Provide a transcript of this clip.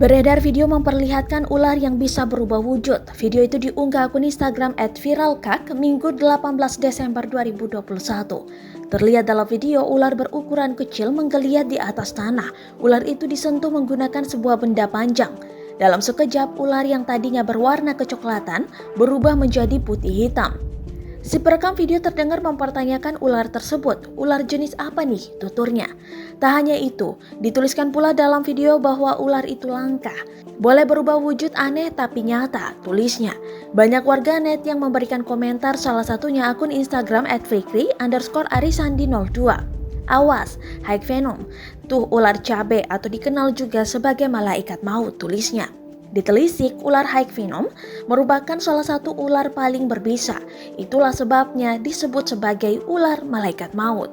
Beredar video memperlihatkan ular yang bisa berubah wujud. Video itu diunggah akun Instagram @viralkak Minggu 18 Desember 2021. Terlihat dalam video, ular berukuran kecil menggeliat di atas tanah. Ular itu disentuh menggunakan sebuah benda panjang. Dalam sekejap, ular yang tadinya berwarna kecoklatan berubah menjadi putih hitam. Si perekam video terdengar mempertanyakan ular tersebut. Ular jenis apa nih? Tuturnya. Tak hanya itu, dituliskan pula dalam video bahwa ular itu langka. Boleh berubah wujud aneh tapi nyata, tulisnya. Banyak warganet yang memberikan komentar, salah satunya akun Instagram @fikri_arisandi02. Awas, Hike Venom, tuh ular cabe atau dikenal juga sebagai malaikat maut, tulisnya. Ditelisik, ular Hike Venom merupakan salah satu ular paling berbisa. Itulah sebabnya disebut sebagai ular malaikat maut.